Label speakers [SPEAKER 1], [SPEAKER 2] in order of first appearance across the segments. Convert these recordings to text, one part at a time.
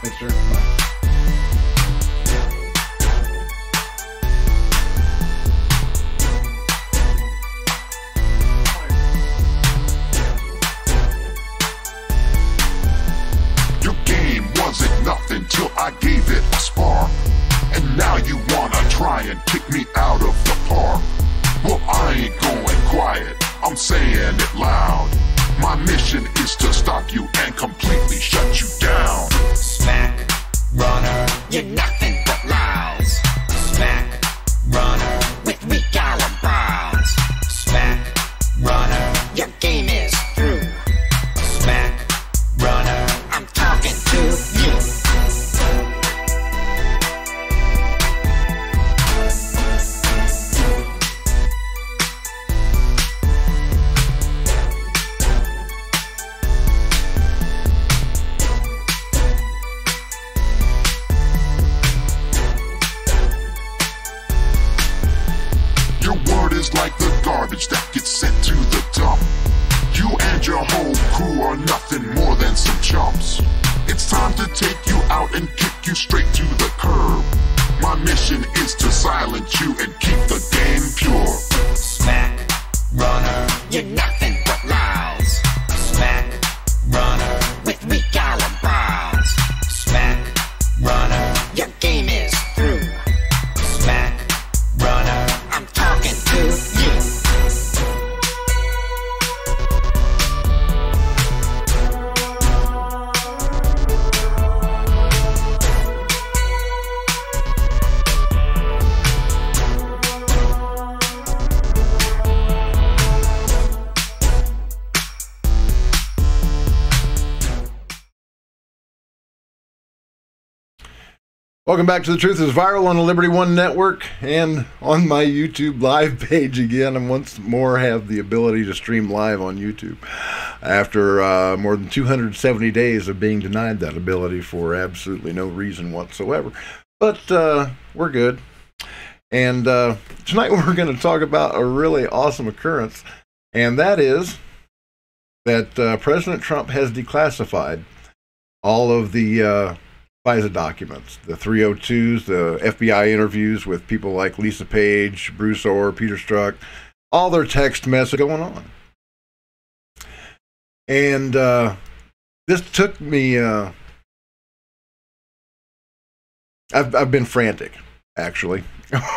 [SPEAKER 1] Thanks, sir. Bye.
[SPEAKER 2] Nothing till I gave it a spark, and now you wanna try and kick me out of the park. Well, I ain't going quiet, I'm saying it loud. My mission is to stop you and completely shut you down.
[SPEAKER 3] Smack, runner, you're nothing but lies. Smack, runner, with weak alibis. Smack, runner, your game is through. Smack, runner, I'm talking to you.
[SPEAKER 2] Your word is like the garbage that gets sent to the dump. You and your whole crew are nothing more than some chumps. It's time to take you out and kick you straight to the curb. My mission is to silence you and keep the game pure.
[SPEAKER 3] Smack, runner, you're nothing but lies. Smack, runner, with weak alibis. Smack, runner, your game is through. Smack, runner, I'm talking to you.
[SPEAKER 1] Welcome back to The Truth is Viral on the Liberty One Network and on my YouTube live page again. And once more have the ability to stream live on YouTube after more than 270 days of being denied that ability for absolutely no reason whatsoever. But we're good. And tonight we're going to talk about a really awesome occurrence. And that is that President Trump has declassified all of the FISA documents, the 302s, the FBI interviews with people like Lisa Page, Bruce Orr, Peter Strzok, all their text messages going on. And this took me, I've been frantic, actually,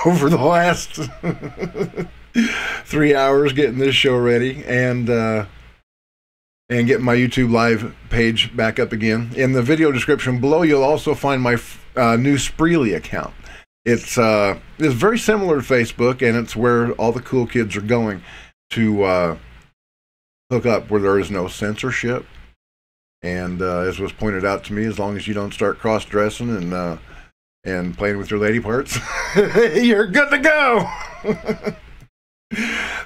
[SPEAKER 1] over the last 3 hours getting this show ready and getting my YouTube live page back up again. In the video description below, you'll also find my new Spreely account. It's very similar to Facebook, and it's where all the cool kids are going to hook up, where there is no censorship. And as was pointed out to me, as long as you don't start cross-dressing and playing with your lady parts, you're good to go.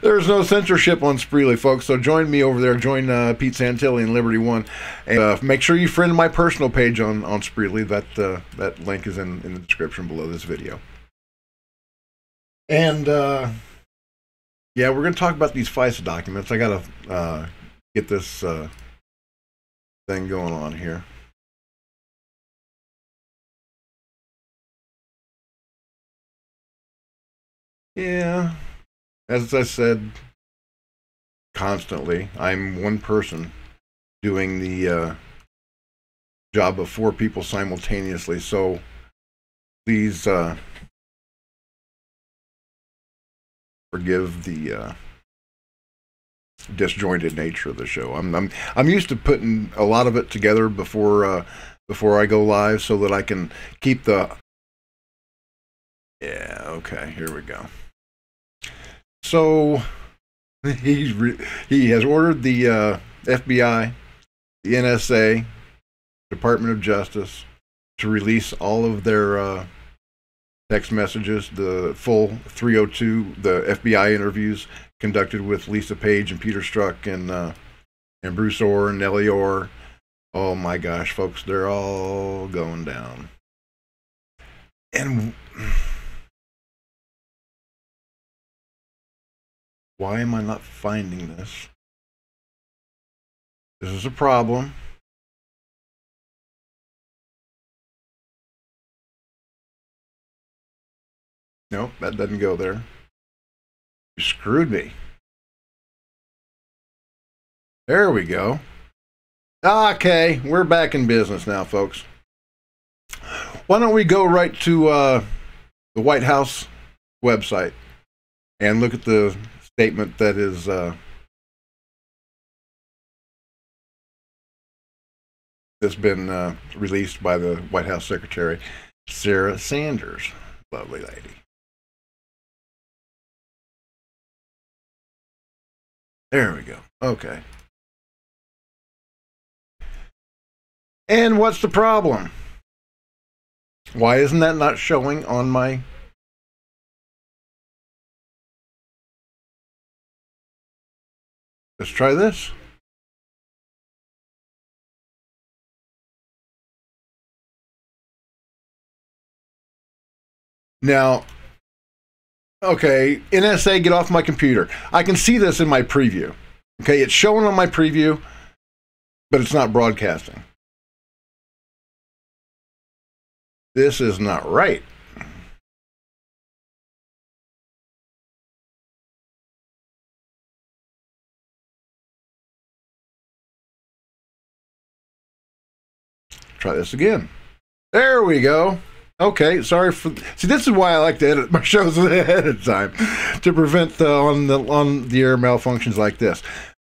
[SPEAKER 1] There's no censorship on Spreely, folks, so join me over there. Join Pete Santilli and Liberty One. And make sure you friend my personal page on Spreely. That link is in the description below this video. And, yeah, we're going to talk about these FISA documents. I got to get this thing going on here. Yeah. As I said, constantly, I'm one person doing the job of 4 people simultaneously. So please forgive the disjointed nature of the show. I'm used to putting a lot of it together before I go live, so that I can keep the. Yeah. Okay. Here we go. So he has ordered the FBI, the NSA, Department of Justice to release all of their text messages, the full 302, the FBI interviews conducted with Lisa Page and Peter Strzok and Bruce Orr and Nellie Orr. Oh my gosh, folks, they're all going down. And why am I not finding this? This is a problem. Nope, that doesn't go there. You screwed me. There we go. Okay, we're back in business now, folks. Why don't we go right to the White House website and look at the statement that is that's been released by the White House Secretary, Sarah Sanders. Lovely lady. There we go. Okay. And what's the problem? Why isn't that not showing on my... Let's try this. Now, okay, NSA, get off my computer. I can see this in my preview. Okay, it's showing on my preview, but it's not broadcasting. This is not right. Try this again. There we go. Okay, sorry for... See, this is why I like to edit my shows ahead of time, to prevent on the air malfunctions like this.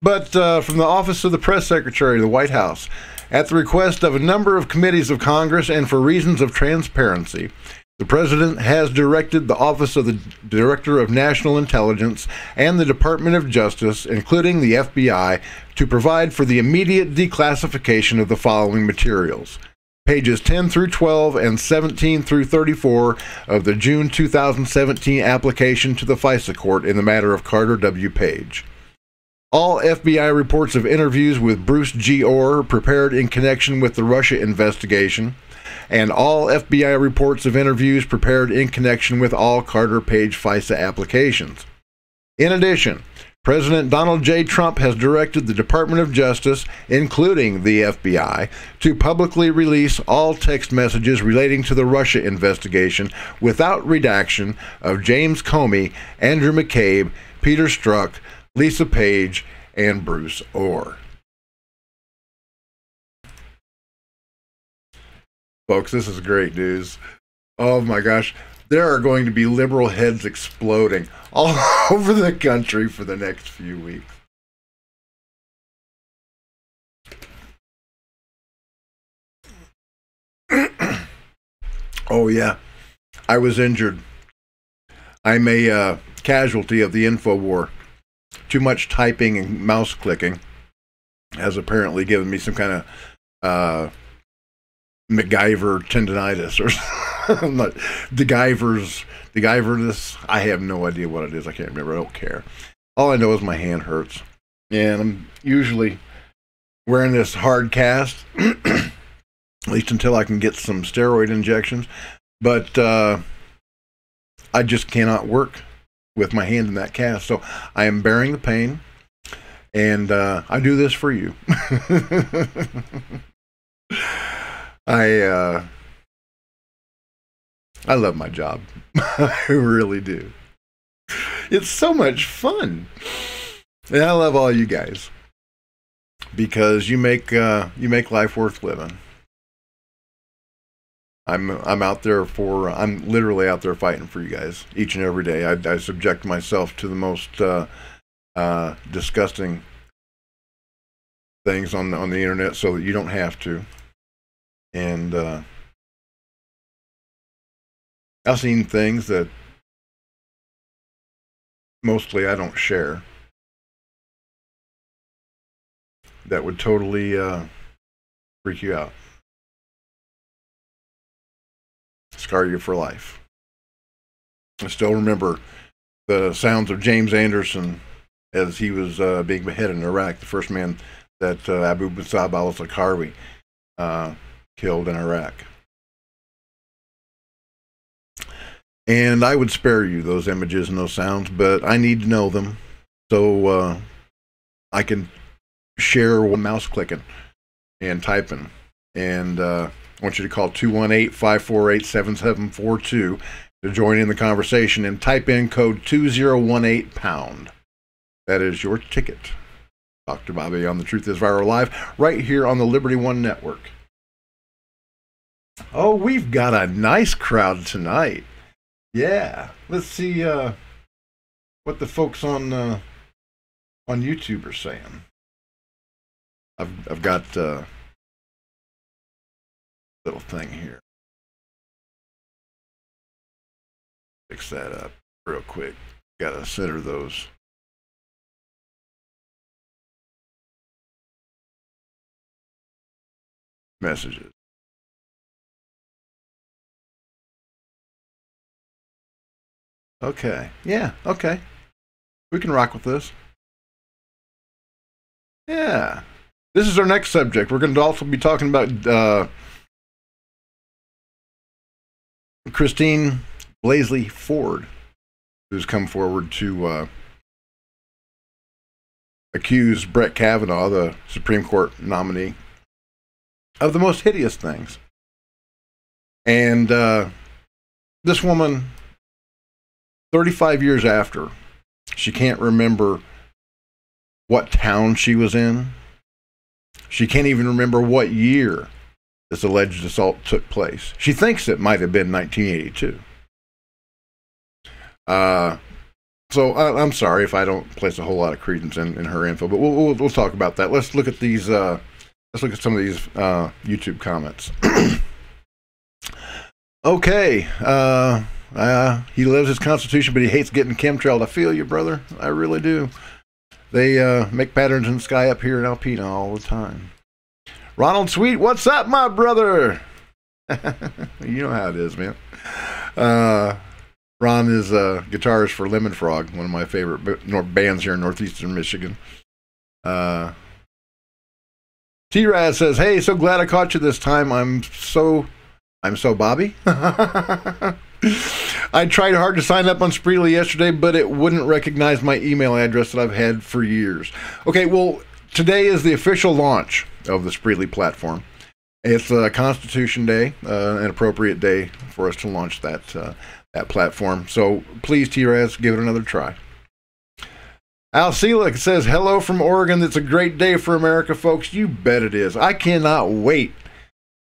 [SPEAKER 1] But from the Office of the Press Secretary of the White House, at the request of a number of committees of Congress and for reasons of transparency, the President has directed the Office of the Director of National Intelligence and the Department of Justice, including the FBI, to provide for the immediate declassification of the following materials. Pages 10 through 12 and 17 through 34 of the June 2017 application to the FISA court in the matter of Carter W. Page. All FBI reports of interviews with Bruce G. Orr prepared in connection with the Russia investigation, and all FBI reports of interviews prepared in connection with all Carter Page FISA applications. In addition, President Donald J. Trump has directed the Department of Justice, including the FBI, to publicly release all text messages relating to the Russia investigation without redaction of James Comey, Andrew McCabe, Peter Strzok, Lisa Page, and Bruce Orr. Folks, this is great news. Oh my gosh. There are going to be liberal heads exploding all over the country for the next few weeks. Oh yeah, I was injured. I'm a casualty of the info war. Too much typing and mouse clicking has apparently given me some kind of MacGyver tendonitis or something. DeGyver-ness. I have no idea what it is. I can't remember. I don't care. All I know is my hand hurts. And I'm usually wearing this hard cast, at least until I can get some steroid injections. But I just cannot work with my hand in that cast. So I am bearing the pain, and I do this for you. I love my job. I really do. It's so much fun. And I love all you guys, because you make life worth living. I'm literally out there fighting for you guys each and every day. I subject myself to the most disgusting things on the internet so that you don't have to. And I've seen things that mostly I don't share that would totally freak you out, scar you for life. I still remember the sounds of James Anderson as he was being beheaded in Iraq, the first man that Abu Musab al-Zarqawi killed in Iraq. And I would spare you those images and those sounds, but I need to know them so I can share mouse clicking and typing. And I want you to call 218-548-7742 to join in the conversation and type in code 2018#. That is your ticket. Dr. Bobby on The Truth is Viral Live, right here on the Liberty One Network. Oh, we've got a nice crowd tonight. Yeah. Let's see what the folks on YouTube are saying. I've got a little thing here. Fix that up real quick. Gotta center those. Messages. Okay. Yeah, okay. We can rock with this. Yeah. This is our next subject. We're going to also be talking about Christine Blasey-Ford, who's come forward to accuse Brett Kavanaugh, the Supreme Court nominee, of the most hideous things. And this woman, 35 years after, she can't remember what town she was in. She can't even remember what year this alleged assault took place. She thinks it might have been 1982. So I'm sorry if I don't place a whole lot of credence in her info, but we'll talk about that. Let's look at these. Let's look at some of these YouTube comments. Okay. He loves his Constitution, but he hates getting chemtrailed. I feel you, brother. I really do. They make patterns in the sky up here in Alpena all the time. Ronald Sweet, what's up, my brother? You know how it is, man. Ron is a guitarist for Lemon Frog, one of my favorite bands here in northeastern Michigan. T-Raz says, hey, so glad I caught you this time. I'm so Bobby. I tried hard to sign up on Spreely yesterday, but it wouldn't recognize my email address that I've had for years. Okay, well, today is the official launch of the Spreely platform. It's Constitution Day, an appropriate day for us to launch that platform. So please, T-Raz, give it another try. Al Selick says, hello from Oregon. It's a great day for America, folks. You bet it is. I cannot wait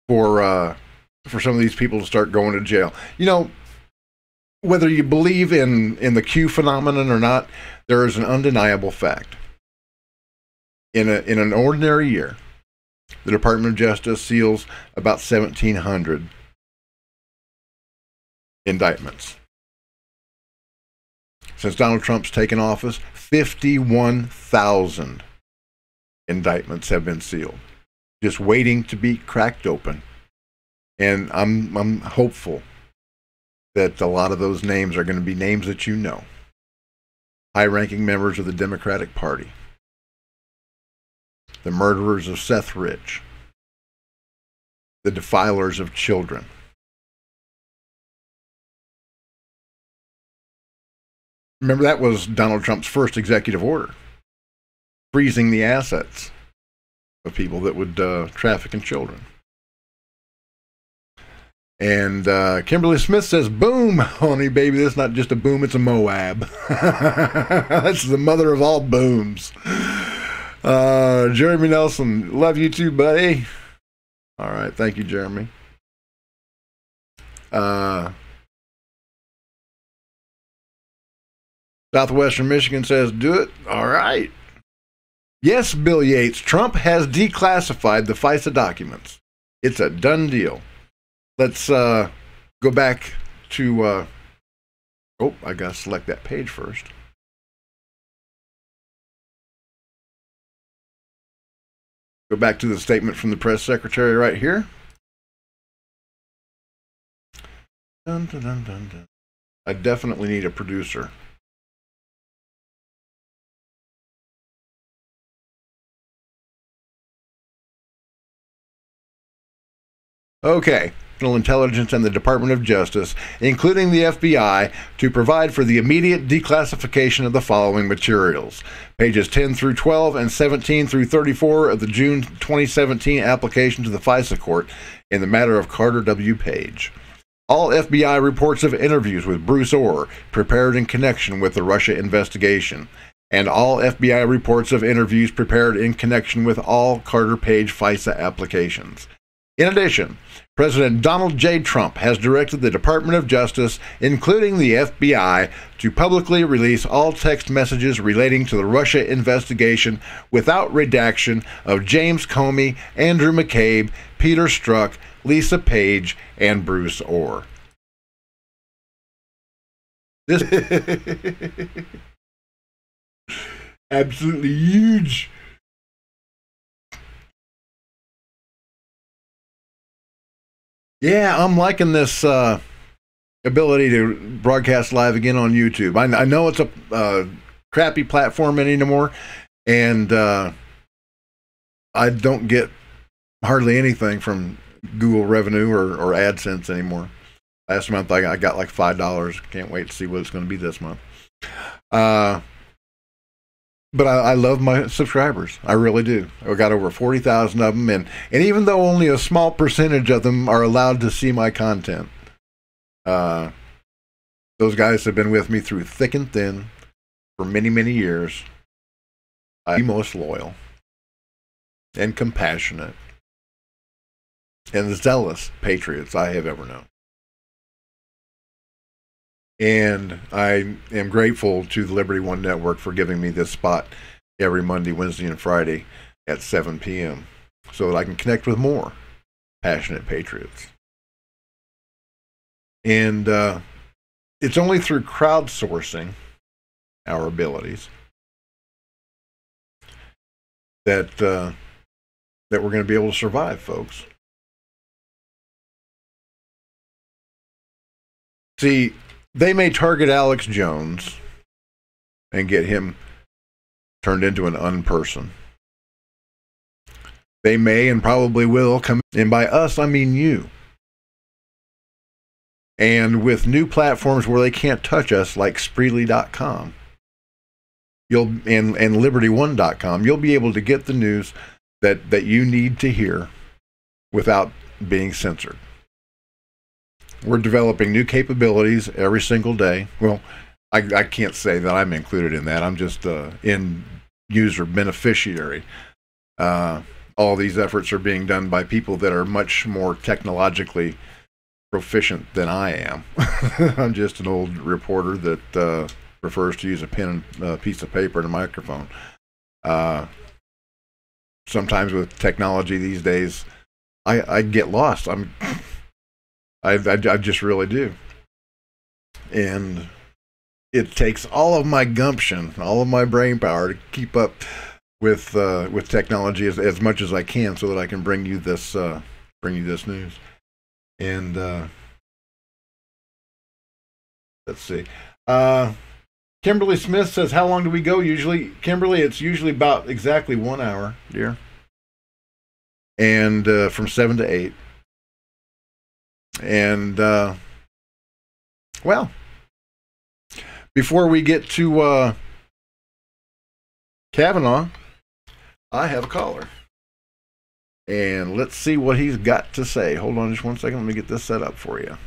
[SPEAKER 1] for some of these people to start going to jail. You know, whether you believe in the Q phenomenon or not, there is an undeniable fact. In an ordinary year, the Department of Justice seals about 1,700 indictments. Since Donald Trump's taken office, 51,000 indictments have been sealed, just waiting to be cracked open. And I'm hopeful that a lot of those names are going to be names that you know. High-ranking members of the Democratic Party. The murderers of Seth Rich. The defilers of children. Remember, that was Donald Trump's first executive order, freezing the assets of people that would traffic in children. And Kimberly Smith says, boom, honey, baby. That's not just a boom, it's a MOAB. That's the mother of all booms. Jeremy Nelson, love you too, buddy. All right, thank you, Jeremy. Southwestern Michigan says, do it. All right. Yes, Bill Yates, Trump has declassified the FISA documents. It's a done deal. Let's go back to, I got to select that page first. Go back to the statement from the press secretary right here. Dun, dun, dun, dun, dun. I definitely need a producer. Okay. National Intelligence and the Department of Justice, including the FBI, to provide for the immediate declassification of the following materials. Pages 10 through 12 and 17 through 34 of the June 2017 application to the FISA court in the matter of Carter W. Page. All FBI reports of interviews with Bruce Orr prepared in connection with the Russia investigation, and all FBI reports of interviews prepared in connection with all Carter Page FISA applications. In addition, President Donald J. Trump has directed the Department of Justice, including the FBI, to publicly release all text messages relating to the Russia investigation without redaction of James Comey, Andrew McCabe, Peter Strzok, Lisa Page, and Bruce Orr. This absolutely huge. Yeah, I'm liking this ability to broadcast live again on YouTube. I know it's a crappy platform anymore, and I don't get hardly anything from Google revenue or AdSense anymore. Last month I got like $5. Can't wait to see what it's going to be this month. But I love my subscribers. I really do. I've got over 40,000 of them, and even though only a small percentage of them are allowed to see my content, those guys have been with me through thick and thin for many, many years. I'm the most loyal and compassionate and zealous patriots I have ever known. And I am grateful to the Liberty One Network for giving me this spot every Monday, Wednesday, and Friday at 7 p.m. so that I can connect with more passionate patriots. And it's only through crowdsourcing our abilities that we're going to be able to survive, folks. See, they may target Alex Jones and get him turned into an unperson. They may and probably will come, and by us, I mean you. And with new platforms where they can't touch us, like Spreely.com and LibertyOne.com, you'll be able to get the news that you need to hear without being censored. We're developing new capabilities every single day. Well, I can't say that I'm included in that. I'm just end user beneficiary. All these efforts are being done by people that are much more technologically proficient than I am. I'm just an old reporter that prefers to use a pen and a piece of paper and a microphone. Sometimes with technology these days, I get lost. I just really do. And it takes all of my gumption, all of my brain power to keep up with technology as much as I can, so that I can bring you this news. And let's see. Kimberly Smith says, "How long do we go usually?" Kimberly, it's usually about exactly 1 hour, dear. And from 7 to 8. And, well, before we get to Kavanaugh, I have a caller. And let's see what he's got to say. Hold on just one second. Let me get this set up for you.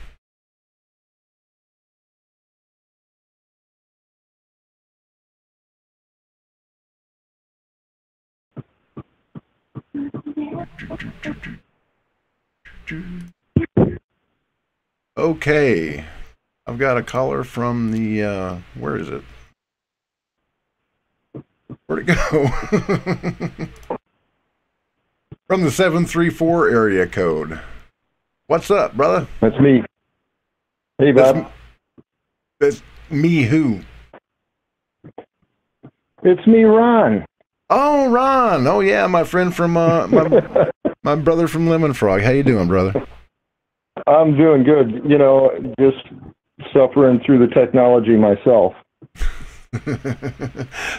[SPEAKER 1] Okay, I've got a caller from the, where is it? Where'd it go? From the 734 area code. What's up, brother?
[SPEAKER 4] That's me. Hey, Bob.
[SPEAKER 1] That's me who?
[SPEAKER 4] It's me, Ron.
[SPEAKER 1] Oh, Ron. Oh, yeah, my friend from, my brother from Lemon Frog. How you doing, brother?
[SPEAKER 4] I'm doing good. You know, just suffering through the technology myself.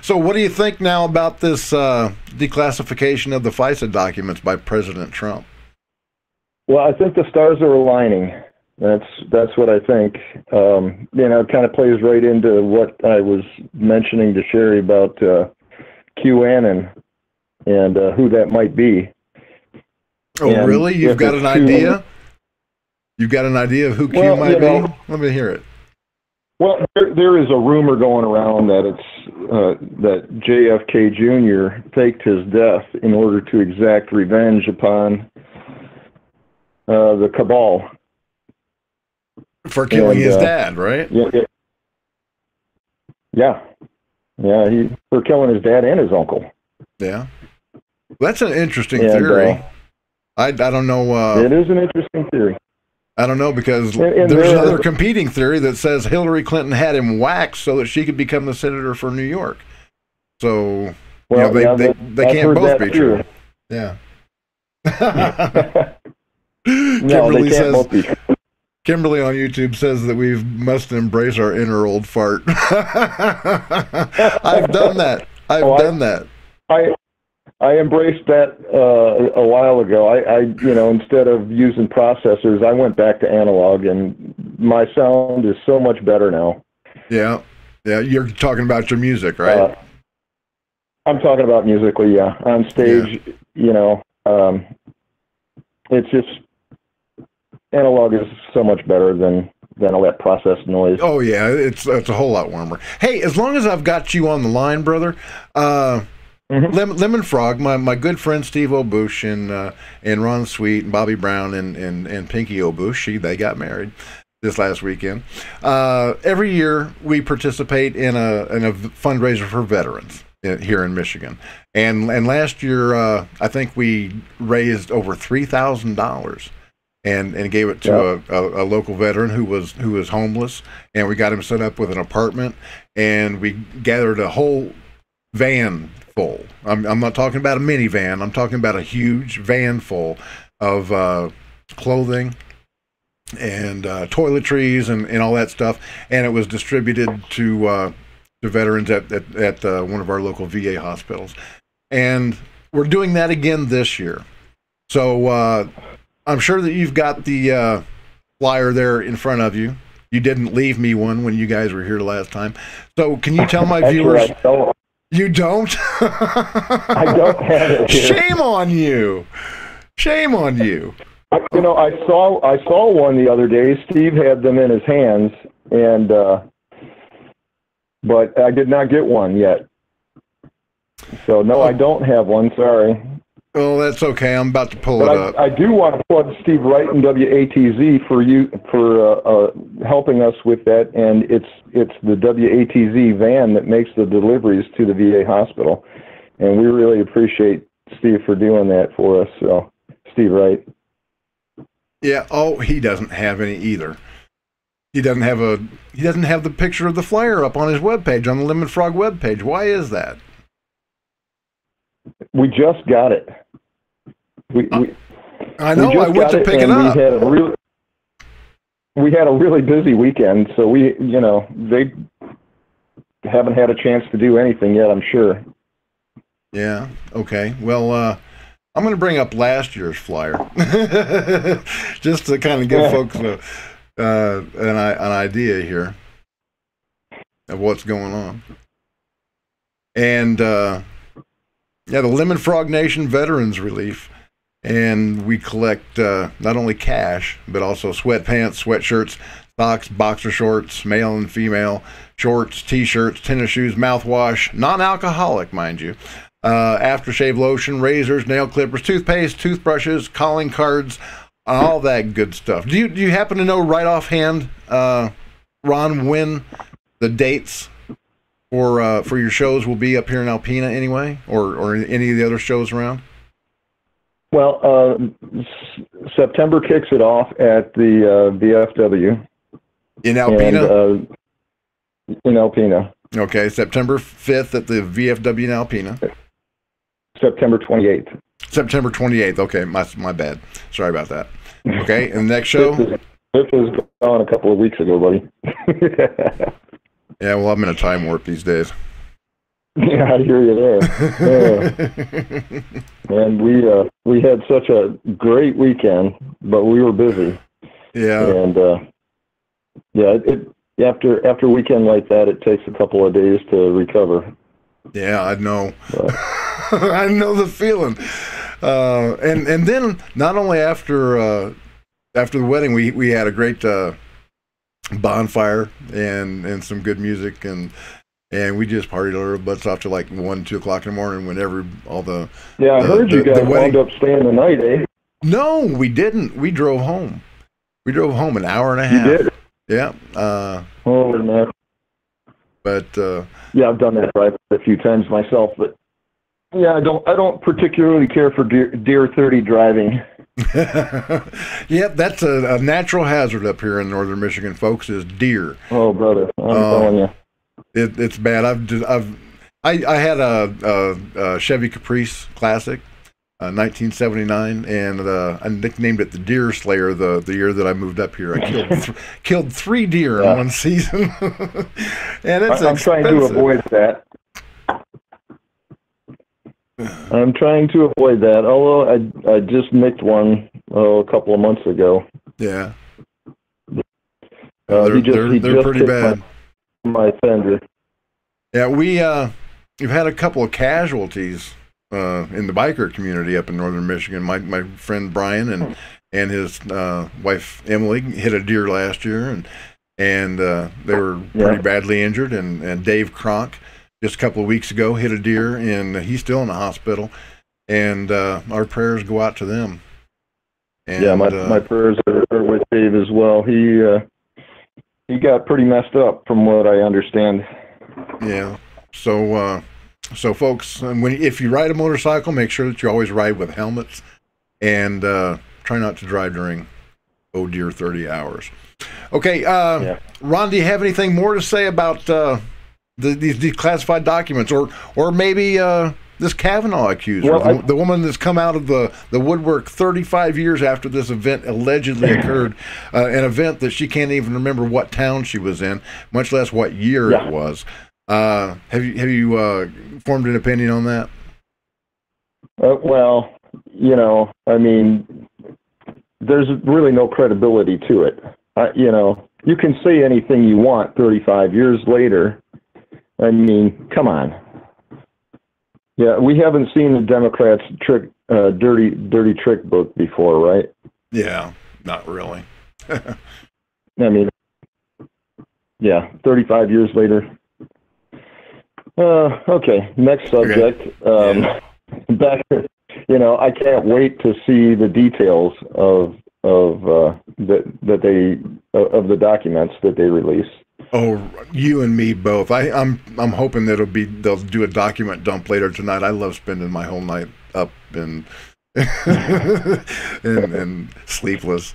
[SPEAKER 1] So what do you think now about this declassification of the FISA documents by President Trump?
[SPEAKER 4] Well, I think the stars are aligning. That's what I think. You know, it kind of plays right into what I was mentioning to Sherry about QAnon and who that might be.
[SPEAKER 1] Oh, and really? You've got an idea? You got an idea of who Q
[SPEAKER 4] Well,
[SPEAKER 1] might
[SPEAKER 4] you
[SPEAKER 1] be?
[SPEAKER 4] know-
[SPEAKER 1] Let me hear it.
[SPEAKER 4] Well, there is a rumor going around that that JFK Jr. faked his death in order to exact revenge upon the cabal.
[SPEAKER 1] For killing
[SPEAKER 4] And,
[SPEAKER 1] his dad, right?
[SPEAKER 4] Yeah. For killing his dad and his uncle.
[SPEAKER 1] Yeah. That's an interesting
[SPEAKER 4] And,
[SPEAKER 1] theory. I don't know.
[SPEAKER 4] It is an interesting theory.
[SPEAKER 1] I don't know, because
[SPEAKER 4] And
[SPEAKER 1] there's
[SPEAKER 4] there-
[SPEAKER 1] another competing theory that says Hillary Clinton had him waxed so that she could become the senator for New York. So,
[SPEAKER 4] Well,
[SPEAKER 1] they
[SPEAKER 4] I've
[SPEAKER 1] can't
[SPEAKER 4] heard
[SPEAKER 1] both
[SPEAKER 4] that
[SPEAKER 1] be
[SPEAKER 4] too.
[SPEAKER 1] true. Yeah.
[SPEAKER 4] No, they can't both be true.
[SPEAKER 1] Kimberly on YouTube says that we must embrace our inner old fart. I've done that. I've done that.
[SPEAKER 4] I embraced that a while ago. I instead of using processors, I went back to analog, and my sound is so much better now.
[SPEAKER 1] Yeah. You're talking about your music, right?
[SPEAKER 4] I'm talking about musically, yeah. On stage, it's just analog is so much better than all that processed noise.
[SPEAKER 1] Oh yeah, it's a whole lot warmer. Hey, as long as I've got you on the line, brother. Lemon Frog, my good friend Steve O'Bush and Ron Sweet and Bobby Brown and Pinky O'Bush, they got married this last weekend. Every year we participate in a fundraiser for veterans here in Michigan, and last year I think we raised over $3,000 and gave it to a local veteran who was homeless, and we got him set up with an apartment, and we gathered a whole van full. I'm not talking about a minivan. I'm talking about a huge van full of clothing and toiletries and all that stuff, and it was distributed to veterans at one of our local VA hospitals. And we're doing that again this year. So I'm sure that you've got the flyer there in front of you. You didn't leave me one when you guys were here last time. So can you tell my viewers? You don't?
[SPEAKER 4] I don't have it here.
[SPEAKER 1] Shame on you. Shame on you.
[SPEAKER 4] I saw one the other day. Steve had them in his hands, and but I did not get one yet. So no, I don't have one. Sorry.
[SPEAKER 1] Oh, that's okay. I'm about to pull it up.
[SPEAKER 4] I do want to plug Steve Wright and WATZ for helping us with that, and it's the WATZ van that makes the deliveries to the VA hospital, and we really appreciate Steve for doing that for us. So, Steve Wright.
[SPEAKER 1] Yeah. Oh, he doesn't have any either. He doesn't have the picture of the flyer up on his webpage, on the Lemon Frog webpage. Why is that?
[SPEAKER 4] We just got it.
[SPEAKER 1] I know. I went to pick it up.
[SPEAKER 4] We had a really busy weekend, so they haven't had a chance to do anything yet, I'm sure.
[SPEAKER 1] Yeah. Okay. Well, I'm going to bring up last year's flyer just to kind of give folks an idea here of what's going on. And the Lemon Frog Nation Veterans Relief. And we collect not only cash, but also sweatpants, sweatshirts, socks, boxer shorts, male and female, shorts, t-shirts, tennis shoes, mouthwash, non-alcoholic, mind you, aftershave lotion, razors, nail clippers, toothpaste, toothbrushes, calling cards, all that good stuff. Do you happen to know right offhand, Ron, when the dates for your shows will be up here in Alpena anyway, or any of the other shows around?
[SPEAKER 4] Well, September kicks it off at the VFW.
[SPEAKER 1] In Alpena?
[SPEAKER 4] And, in Alpena.
[SPEAKER 1] Okay, September 5th at the VFW in Alpena.
[SPEAKER 4] September 28th.
[SPEAKER 1] September 28th. Okay, my bad. Sorry about that. Okay, and the next show?
[SPEAKER 4] This was gone a couple of weeks ago, buddy.
[SPEAKER 1] Yeah, well, I'm in a time warp these days.
[SPEAKER 4] Yeah, I hear you there. And we had such a great weekend, but we were busy.
[SPEAKER 1] Yeah.
[SPEAKER 4] And after a weekend like that, it takes a couple of days to recover.
[SPEAKER 1] Yeah, I know. I know the feeling. And then not only after after the wedding, we had a great bonfire and some good music, and we just partied our butts off to like 1, 2 o'clock in the morning whenever all the
[SPEAKER 4] I heard you guys wound up staying the night, eh?
[SPEAKER 1] No, we didn't. We drove home. We drove home an hour and a half.
[SPEAKER 4] You did?
[SPEAKER 1] Yeah.
[SPEAKER 4] Holy man.
[SPEAKER 1] But
[SPEAKER 4] yeah, I've done that drive a few times myself, but yeah, I don't particularly care for deer 30 driving.
[SPEAKER 1] Yep, that's a natural hazard up here in northern Michigan, folks. Is deer.
[SPEAKER 4] Oh, brother, I'm telling you,
[SPEAKER 1] it's bad. I had a Chevy Caprice Classic, 1979, and I nicknamed it the Deer Slayer the year that I moved up here. I killed 3 deer in one season, and I'm
[SPEAKER 4] trying to avoid that. I'm trying to avoid that, although I just nicked one a couple of months ago.
[SPEAKER 1] Yeah.
[SPEAKER 4] They're
[SPEAKER 1] pretty bad.
[SPEAKER 4] My fender.
[SPEAKER 1] Yeah, we've had a couple of casualties in the biker community up in northern Michigan. My friend Brian and his wife Emily hit a deer last year, and they were pretty badly injured. And Dave Kronk just a couple of weeks ago hit a deer, and he's still in the hospital. And our prayers go out to them. And,
[SPEAKER 4] my prayers are with Dave as well. He got pretty messed up, from what I understand.
[SPEAKER 1] Yeah. So folks, if you ride a motorcycle, make sure that you always ride with helmets, and try not to drive during deer 30 hours. Okay, Ron, do you have anything more to say about these declassified documents, or maybe this Kavanaugh accuser, the woman that's come out of the woodwork 35 years after this event allegedly occurred, an event that she can't even remember what town she was in, much less what year it was. Have you formed an opinion on that?
[SPEAKER 4] Well, I mean, there's really no credibility to it. You can say anything you want 35 years later. I mean, come on. Yeah, we haven't seen the Democrats' dirty trick book before, right?
[SPEAKER 1] Yeah, not really.
[SPEAKER 4] I mean, 35 years later. Okay, next subject.
[SPEAKER 1] Okay.
[SPEAKER 4] Back, I can't wait to see the details of the documents that they release.
[SPEAKER 1] Oh, you and me both. I'm hoping that they'll do a document dump later tonight. I love spending my whole night up and and sleepless.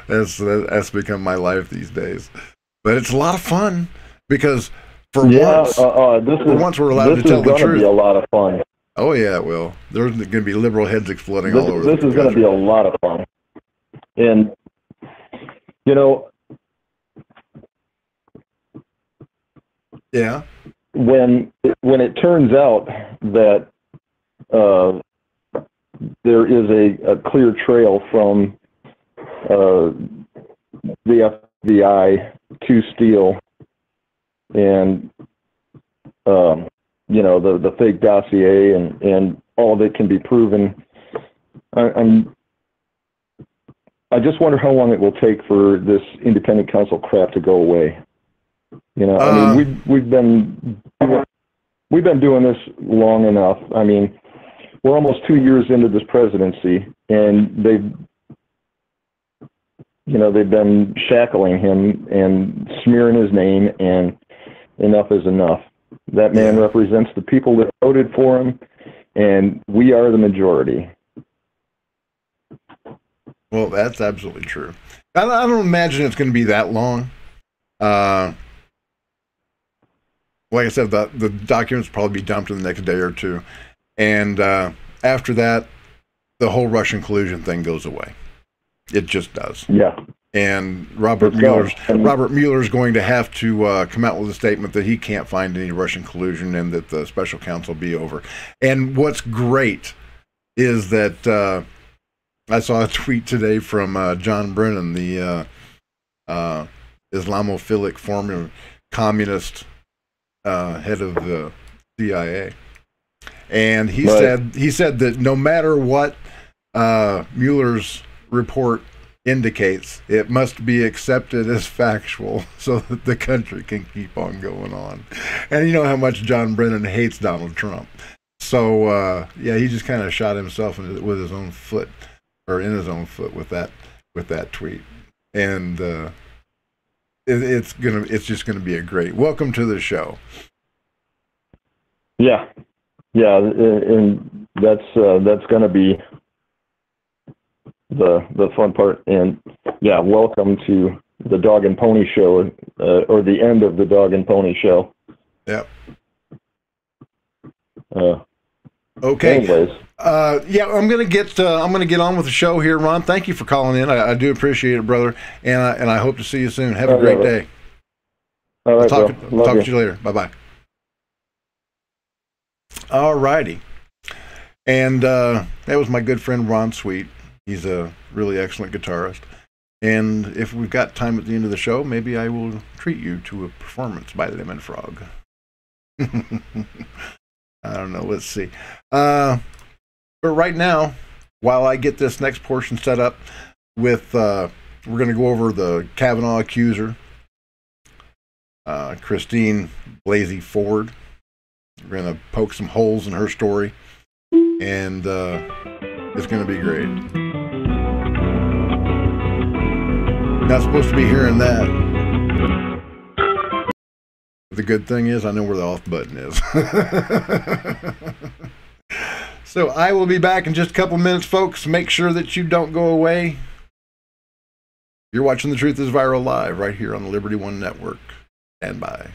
[SPEAKER 1] That's become my life these days. But it's a lot of fun because once we're allowed to tell the truth. This is going to be
[SPEAKER 4] a lot of fun.
[SPEAKER 1] Oh yeah, it will. There's going to be liberal heads exploding all over.
[SPEAKER 4] This is going to be a lot of fun, and
[SPEAKER 1] yeah.
[SPEAKER 4] When it turns out that there is a clear trail from the FBI to Steele and the fake dossier and all that can be proven, I just wonder how long it will take for this independent counsel crap to go away. I mean, we've been doing this long enough. I mean, we're almost 2 years into this presidency, and they've been shackling him and smearing his name, and enough is enough. That man represents the people that voted for him, and we are the majority.
[SPEAKER 1] Well, that's absolutely true. I don't imagine it's going to be that long. Like I said, the documents will probably be dumped in the next day or two. And after that, the whole Russian collusion thing goes away. It just does.
[SPEAKER 4] Yeah.
[SPEAKER 1] And Robert Mueller's going to have to come out with a statement that he can't find any Russian collusion and that the special counsel be over. And what's great is that I saw a tweet today from John Brennan, the Islamophilic former communist head of the CIA, and he said that no matter what Mueller's report indicates it must be accepted as factual so that the country can keep on going on. And you know how much John Brennan hates Donald Trump. So, yeah, he just kind of shot himself with his own foot, or in his own foot with that tweet. And it's just gonna be a great welcome to the show.
[SPEAKER 4] Yeah, and that's going to be the fun part. And yeah, welcome to the Dog and Pony Show, or the end of the Dog and Pony Show.
[SPEAKER 1] Yep. Okay.
[SPEAKER 4] Anyways,
[SPEAKER 1] yeah, I'm gonna get on with the show here, Ron. Thank you for calling in. I do appreciate it, brother, and I hope to see you soon. Have a great day.
[SPEAKER 4] All right,
[SPEAKER 1] Talk to you later. Bye bye. All righty, and that was my good friend Ron Sweet. He's a really excellent guitarist, and if we've got time at the end of the show, maybe I will treat you to a performance by Lemon Frog. I don't know. Let's see. But right now, while I get this next portion set up with, we're going to go over the Kavanaugh Accuser, Christine Blasey-Ford. We're going to poke some holes in her story, and it's going to be great. Not supposed to be hearing that. The good thing is I know where the off button is. So I will be back in just a couple minutes, folks. Make sure that you don't go away. You're watching The Truth is Viral live right here on the Liberty One Network. Stand by.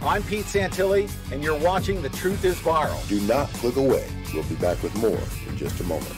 [SPEAKER 5] I'm Pete Santilli, and you're watching The Truth is Viral.
[SPEAKER 6] Do not click away. We'll be back with more in just a moment.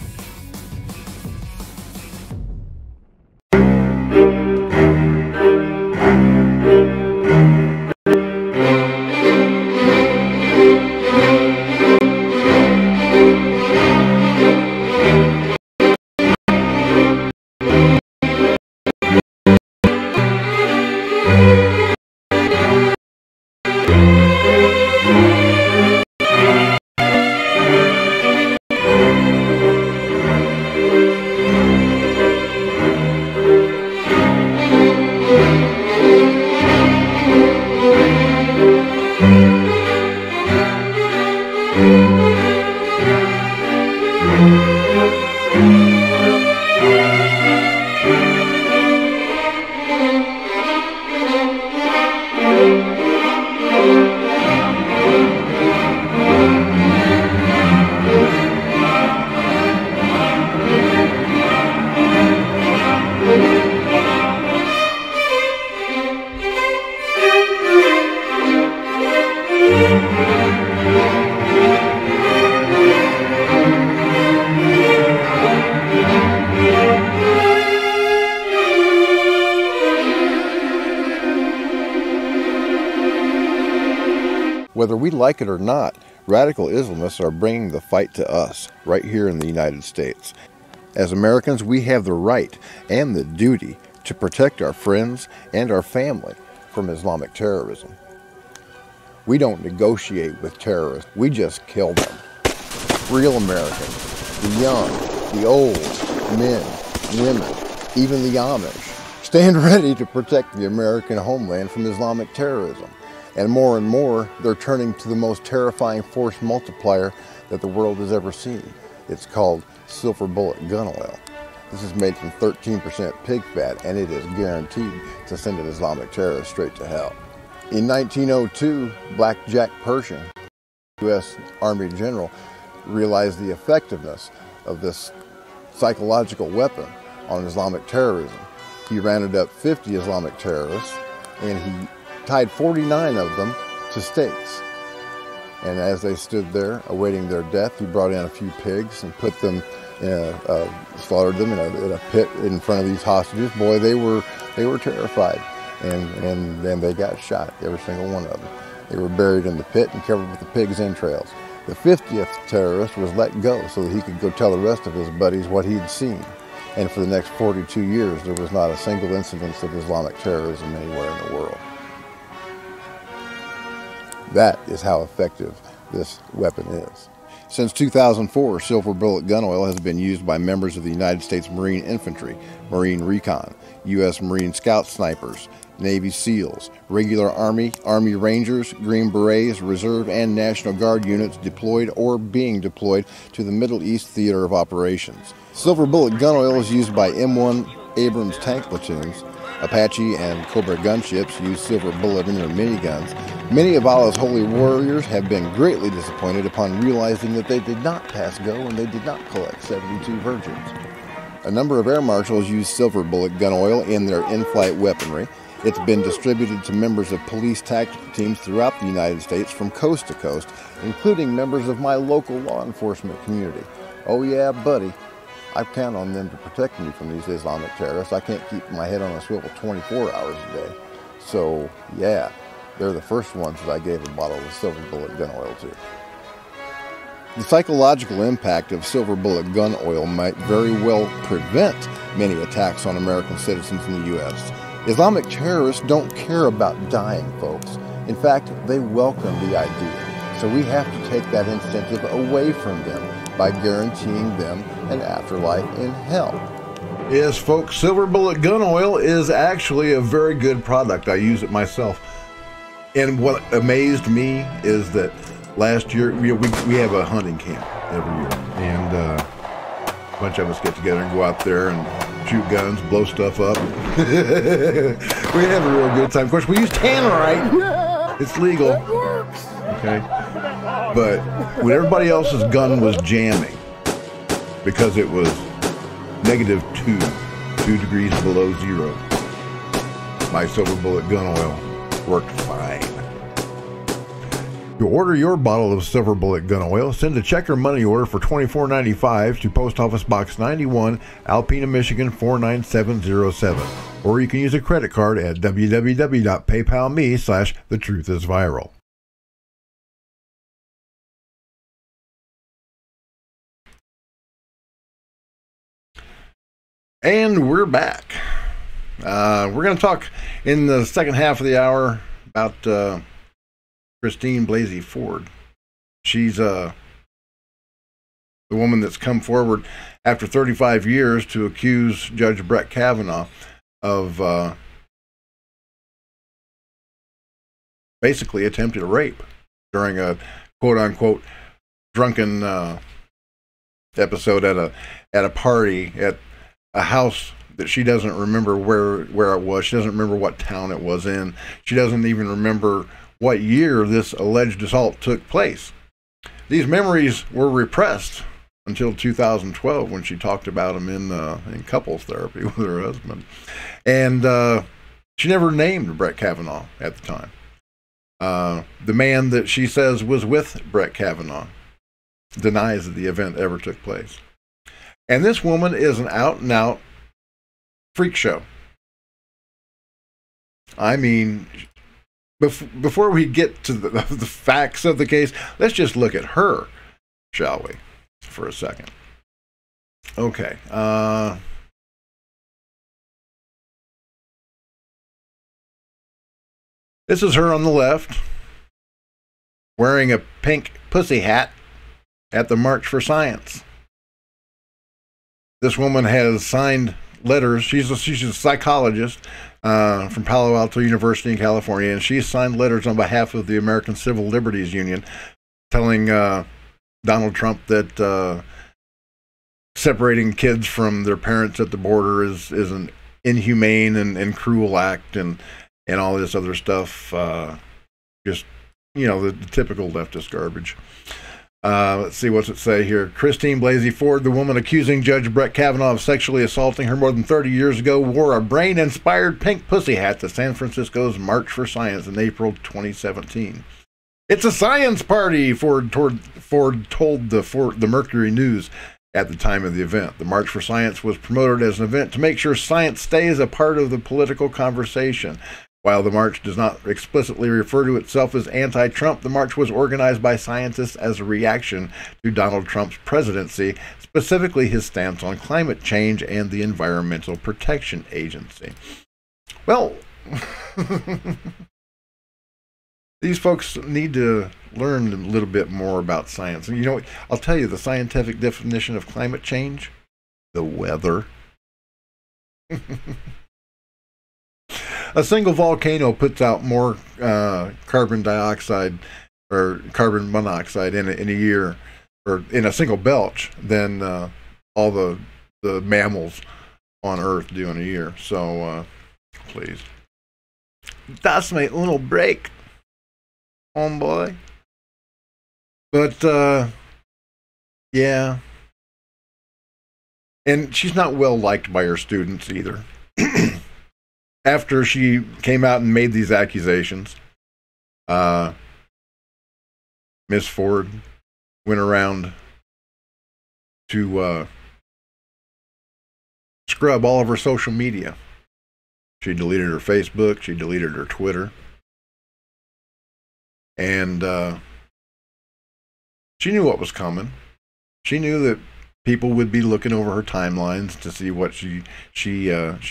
[SPEAKER 6] Whether we like it or not, radical Islamists are bringing the fight to us, right here in the United States. As Americans, we have the right and the duty to protect our friends and our family from Islamic terrorism. We don't negotiate with terrorists, we just kill them. Real Americans, the young, the old, men, women, even the Amish, stand ready to protect the American homeland from Islamic terrorism. And more, they're turning to the most terrifying force multiplier that the world has ever seen. It's called silver bullet gun oil. This is made from 13% pig fat, and it is guaranteed to send an Islamic terrorist straight to hell. In 1902, Black Jack Pershing, U.S. Army general, realized the effectiveness of this psychological weapon on Islamic terrorism. He rounded up 50 Islamic terrorists, and he tied 49 of them to stakes. And as they stood there awaiting their death, he brought in a few pigs and put them, slaughtered them in a pit in front of these hostages. Boy, they were terrified, and then they got shot, every single one of them. They were buried in the pit and covered with the pig's entrails. The 50th terrorist was let go so that he could go tell the rest of his buddies what he'd seen. And for the next 42 years, there was not a single incident of Islamic terrorism anywhere in the world. That is how effective this weapon is. Since 2004, silver bullet gun oil has been used by members of the United States Marine Infantry, Marine Recon, U.S. Marine Scout Snipers, Navy SEALs, regular Army, Army Rangers, Green Berets, Reserve, and National Guard units deployed or being deployed to the Middle East Theater of Operations. Silver bullet gun oil is used by M1 Abrams tank platoons. Apache and Cobra gunships use silver bullet in their miniguns. Many of Allah's holy warriors have been greatly disappointed upon realizing that they did not pass go and they did not collect 72 virgins. A number of air marshals use silver bullet gun oil in their in-flight weaponry. It's been distributed to members of police tactical teams throughout the United States from coast to coast, including members of my local law enforcement community. Oh yeah, buddy. I count on them to protect me from these Islamic terrorists. I can't keep my head on a swivel 24 hours a day. So, yeah, they're the first ones that I gave a bottle of silver bullet gun oil to. The psychological impact of silver bullet gun oil might very well prevent many attacks on American citizens in the U.S. Islamic terrorists don't care about dying, folks. In fact, they welcome the idea. So we have to take that incentive away from them by guaranteeing them an afterlife in hell.
[SPEAKER 1] Yes, folks, silver bullet gun oil is actually a very good product. I use it myself. And what amazed me is that last year, we have a hunting camp every year. And a bunch of us get together and go out there and shoot guns, blow stuff up. We have a real good time. Of course, we use tannerite. It's legal.
[SPEAKER 7] It works.
[SPEAKER 1] Okay. But when everybody else's gun was jamming because it was -2 degrees below zero, my silver bullet gun oil worked fine. To order your bottle of silver bullet gun oil, send a check or money order for $24.95 to Post Office Box 91, Alpena, Michigan 49707. Or you can use a credit card at www.paypalme/thetruthisviral. And we're back. We're going to talk in the second half of the hour about Christine Blasey Ford. She's the woman that's come forward after 35 years to accuse Judge Brett Kavanaugh of basically attempted rape during a quote-unquote drunken episode at a party at a house that she doesn't remember where it was. She doesn't remember what town it was in. She doesn't even remember what year this alleged assault took place. These memories were repressed until 2012 when she talked about them in couples therapy with her husband. And she never named Brett Kavanaugh at the time. The man that she says was with Brett Kavanaugh denies that the event ever took place. And this woman is an out-and-out freak show. I mean, before we get to the facts of the case, let's just look at her, shall we, for a second. Okay. This is her on the left, wearing a pink pussy hat at the March for Science. This woman has signed letters. She's a psychologist from Palo Alto University in California, and she's signed letters on behalf of the American Civil Liberties Union telling Donald Trump that separating kids from their parents at the border is an inhumane and cruel act and all this other stuff. Just, the typical leftist garbage. Let's see, what's it say here? Christine Blasey Ford, the woman accusing Judge Brett Kavanaugh of sexually assaulting her more than 30 years ago, wore a brain-inspired pink pussy hat to San Francisco's March for Science in April 2017. It's a science party, Ford told the Mercury News at the time of the event. The March for Science was promoted as an event to make sure science stays a part of the political conversation. While the march does not explicitly refer to itself as anti-Trump, the march was organized by scientists as a reaction to Donald Trump's presidency, specifically his stance on climate change and the Environmental Protection Agency. Well, These folks need to learn a little bit more about science. And you know, I'll tell you the scientific definition of climate change: the weather. A single volcano puts out more carbon dioxide or carbon monoxide in a year, or in a single belch, than all the mammals on Earth do in a year. So please, that's my little break, homeboy. But yeah, and she's not well liked by her students either. After she came out and made these accusations, Miss Ford went around to scrub all of her social media. She deleted her Facebook, she deleted her Twitter, and she knew what was coming. She knew that people would be looking over her timelines to see what she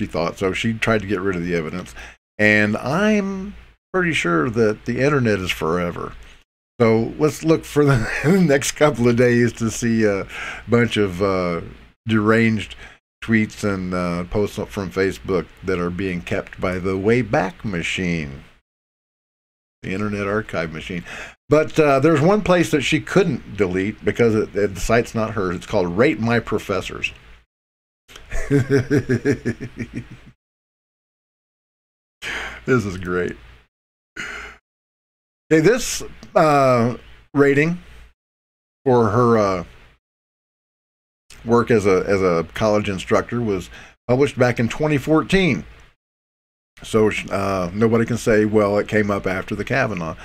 [SPEAKER 1] thought. So she tried to get rid of the evidence. And I'm pretty sure that the internet is forever. So let's look for the next couple of days to see a bunch of deranged tweets and posts from Facebook that are being kept by the Wayback Machine, the Internet Archive Machine. But there's one place that she couldn't delete because the site's not hers. It's called Rate My Professors. This is great. Okay, this rating for her work as a college instructor was published back in 2014. So nobody can say, well, it came up after the Kavanaugh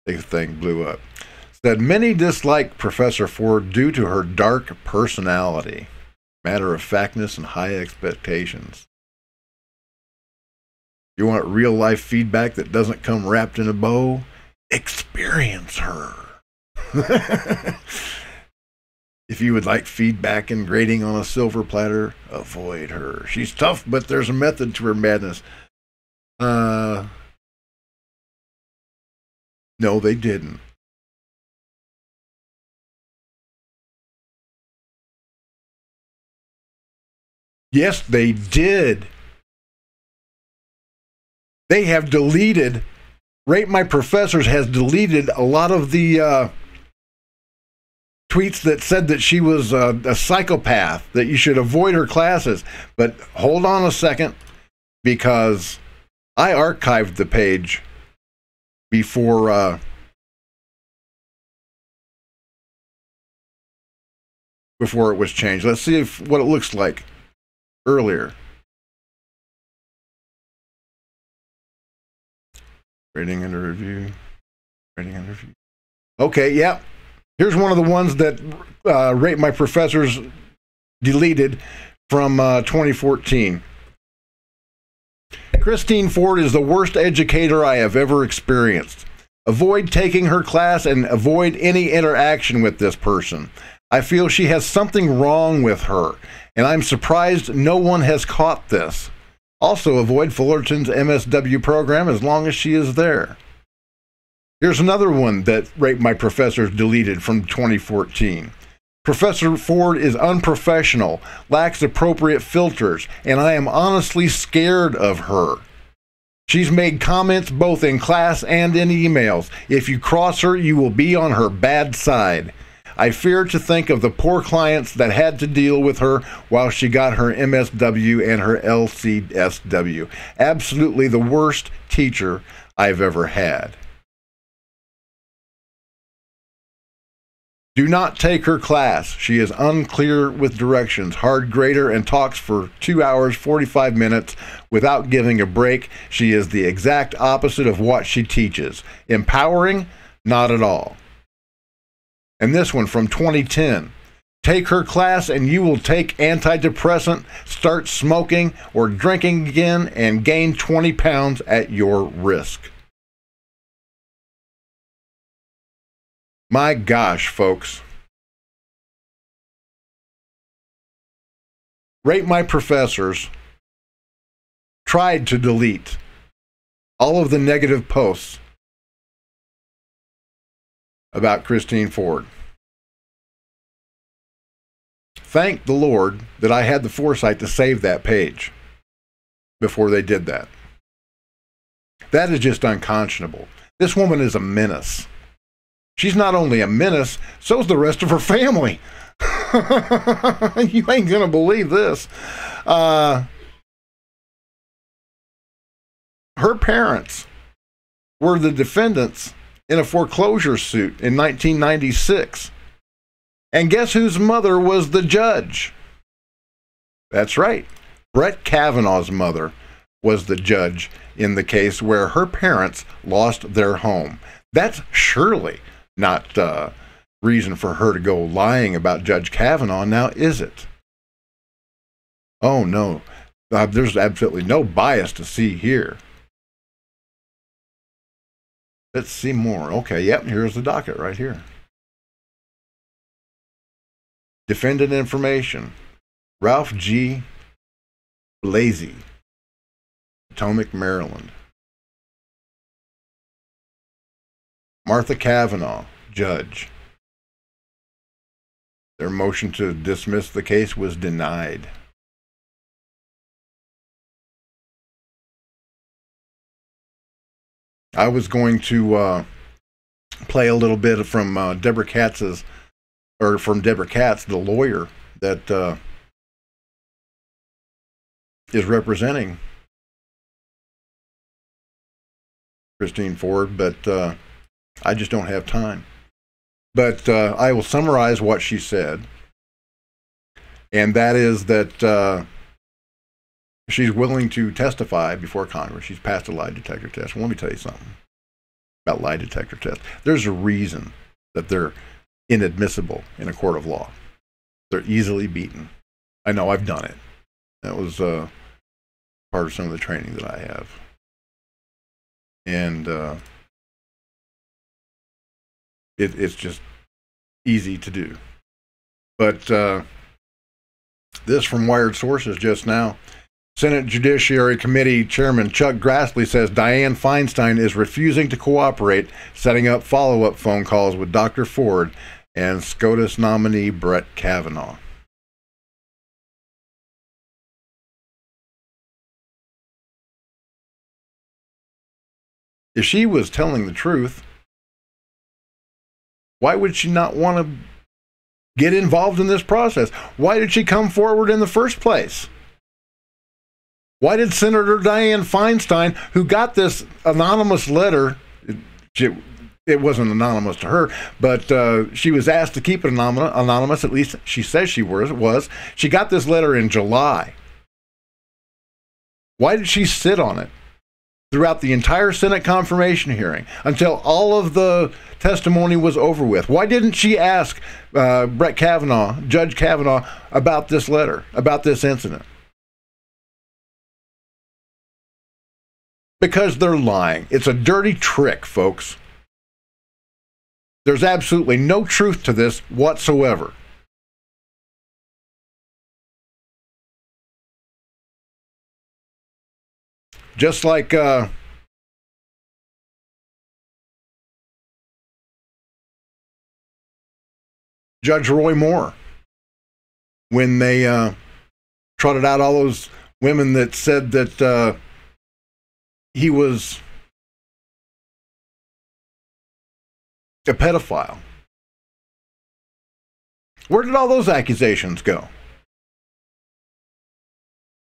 [SPEAKER 1] thing blew up. Said, many dislike Professor Ford due to her dark personality, matter-of-factness, and high expectations. You want real-life feedback that doesn't come wrapped in a bow? Experience her. If you would like feedback and grading on a silver platter, avoid her. She's tough, but there's a method to her madness. No, they didn't. Yes, they did. They have deleted, Rate My Professors has deleted a lot of the tweets that said that she was a psychopath, that you should avoid her classes. But hold on a second, because I archived the page before it was changed. Let's see what it looks like earlier. Rating under review. Rating under review. Okay, yeah. Here's one of the ones that Rate My Professors deleted from 2014. Christine Ford is the worst educator I have ever experienced. Avoid taking her class and avoid any interaction with this person. I feel she has something wrong with her, and I'm surprised no one has caught this. Also, avoid Fullerton's MSW program as long as she is there. Here's another one that Rate My Professors deleted from 2014. Professor Ford is unprofessional, lacks appropriate filters, and I am honestly scared of her. She's made comments both in class and in emails. If you cross her, you will be on her bad side. I fear to think of the poor clients that had to deal with her while she got her MSW and her LCSW. Absolutely the worst teacher I've ever had. Do not take her class. She is unclear with directions, hard grader, and talks for 2 hours, 45 minutes without giving a break. She is the exact opposite of what she teaches. Empowering? Not at all. And this one from 2010. Take her class and you will take antidepressant, start smoking or drinking again, and gain 20 pounds at your risk. My gosh, folks. Rate My Professors tried to delete all of the negative posts about Christine Ford. Thank the Lord that I had the foresight to save that page before they did that. That is just unconscionable. This woman is a menace. She's not only a menace, so's the rest of her family. You ain't gonna believe this. Her parents were the defendants in a foreclosure suit in 1996. And guess whose mother was the judge? That's right. Brett Kavanaugh's mother was the judge in the case where her parents lost their home. That's surely not reason for her to go lying about Judge Kavanaugh, now is it? Oh no, there's absolutely no bias to see here. Let's see more. Okay, yep, here's the docket right here. Defendant information. Ralph G. Blasey, Potomac, Maryland. Martha Kavanaugh, judge. Their motion to dismiss the case was denied. I was going to play a little bit from Deborah Katz, the lawyer that is representing Christine Ford, but I just don't have time. But I will summarize what she said, and that is that she's willing to testify before Congress. She's passed a lie detector test. Well, let me tell you something about lie detector tests. There's a reason that they're inadmissible in a court of law. They're easily beaten. I know, I've done it. That was part of some of the training that I have. And it's just easy to do. But this from Wired Sources just now. Senate Judiciary Committee Chairman Chuck Grassley says Dianne Feinstein is refusing to cooperate, setting up follow-up phone calls with Dr. Ford and SCOTUS nominee Brett Kavanaugh. If she was telling the truth, why would she not want to get involved in this process? Why did she come forward in the first place? Why did Senator Dianne Feinstein, who got this anonymous letter, it wasn't anonymous to her, but she was asked to keep it anonymous, at least she says she was. She got this letter in July. Why did she sit on it throughout the entire Senate confirmation hearing until all of the testimony was over with? Why didn't she ask Brett Kavanaugh, Judge Kavanaugh, about this letter, about this incident? Because they're lying. It's a dirty trick, folks. There's absolutely no truth to this whatsoever. Just like Judge Roy Moore, when they trotted out all those women that said that he was a pedophile. Where did all those accusations go?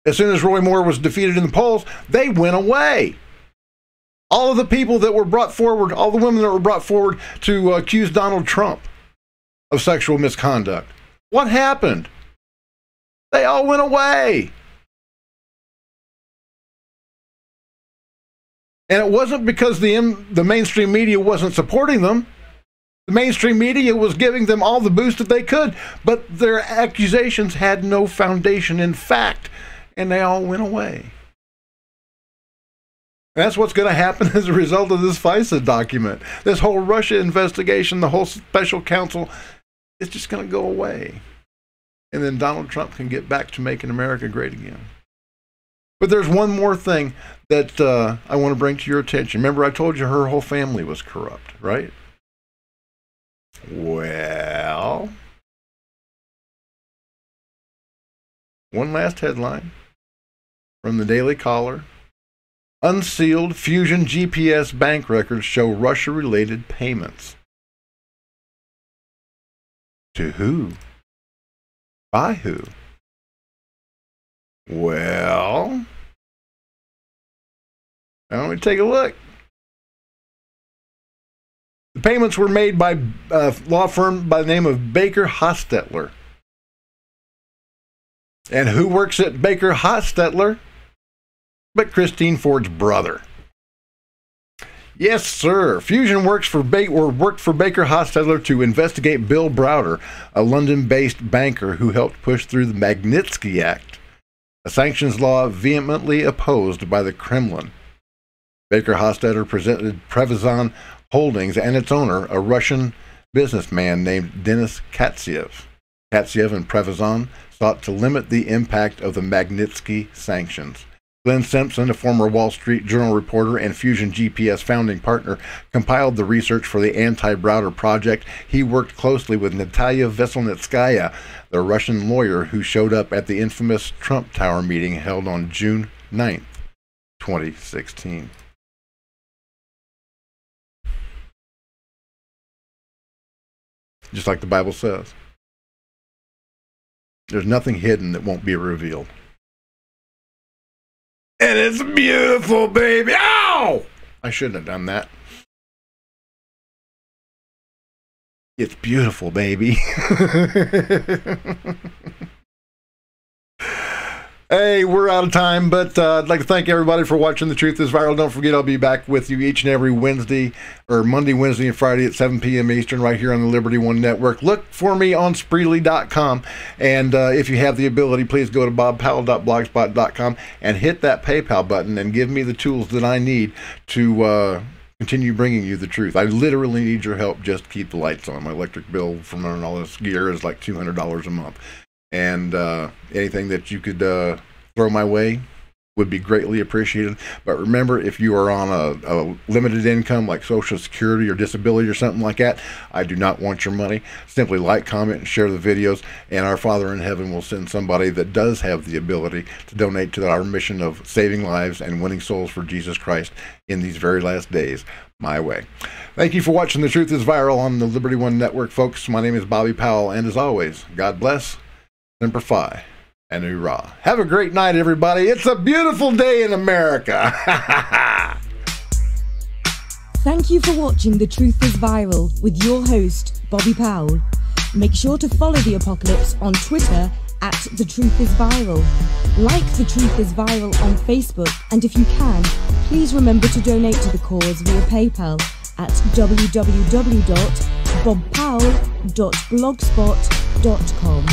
[SPEAKER 1] As soon as Roy Moore was defeated in the polls, they went away. All of the people that were brought forward, all the women that were brought forward to accuse Donald Trump of sexual misconduct, what happened? They all went away. And it wasn't because the mainstream media wasn't supporting them. The mainstream media was giving them all the boost that they could, but their accusations had no foundation in fact, and they all went away. And that's what's going to happen as a result of this FISA document. This whole Russia investigation, the whole special counsel, it's just going to go away. And then Donald Trump can get back to making America great again. But there's one more thing that I want to bring to your attention. Remember, I told you her whole family was corrupt, right? Well, one last headline from the Daily Caller. Unsealed Fusion GPS bank records show Russia-related payments. To who? By who? Well, now let me take a look. The payments were made by a law firm by the name of Baker Hostetler. And who works at Baker Hostetler but Christine Ford's brother? Yes, sir. Fusion worked for Baker Hostetler to investigate Bill Browder, a London-based banker who helped push through the Magnitsky Act, a sanctions law vehemently opposed by the Kremlin. Baker Hostetler presented Prevazon Holdings and its owner, a Russian businessman named Denis Katsiev. Katsiev and Prevazon sought to limit the impact of the Magnitsky sanctions. Glenn Simpson, a former Wall Street Journal reporter and Fusion GPS founding partner, compiled the research for the anti-Browder project. He worked closely with Natalia Veselnitskaya, the Russian lawyer who showed up at the infamous Trump Tower meeting held on June 9th, 2016. Just like the Bible says. There's nothing hidden that won't be revealed. And it's beautiful, baby. Ow! I shouldn't have done that. It's beautiful, baby. Hey, we're out of time, but I'd like to thank everybody for watching The Truth is Viral. Don't forget, I'll be back with you each and every Wednesday, or Monday, Wednesday, and Friday at 7 p.m. Eastern, right here on the Liberty One Network. Look for me on Spreely.com, and if you have the ability, please go to bobpowell.blogspot.com and hit that PayPal button and give me the tools that I need to continue bringing you the truth. I literally need your help just to keep the lights on. My electric bill from running all this gear is like $200 a month. And anything that you could throw my way would be greatly appreciated. But remember, if you are on a limited income like Social Security or disability or something like that, I do not want your money. Simply like, comment, and share the videos, and our Father in Heaven will send somebody that does have the ability to donate to our mission of saving lives and winning souls for Jesus Christ in these very last days my way. Thank you for watching The Truth is Viral on the Liberty One Network, folks. My name is Bobby Powell, and as always, God bless, Semper Fi, and hoorah. Have a great night, everybody. It's a beautiful day in America.
[SPEAKER 7] Thank you for watching The Truth is Viral with your host, Bobby Powell. Make sure to follow The Apocalypse on Twitter at The Truth is Viral. Like The Truth is Viral on Facebook, and if you can, please remember to donate to the cause via PayPal at www.bobpowell.blogspot.com.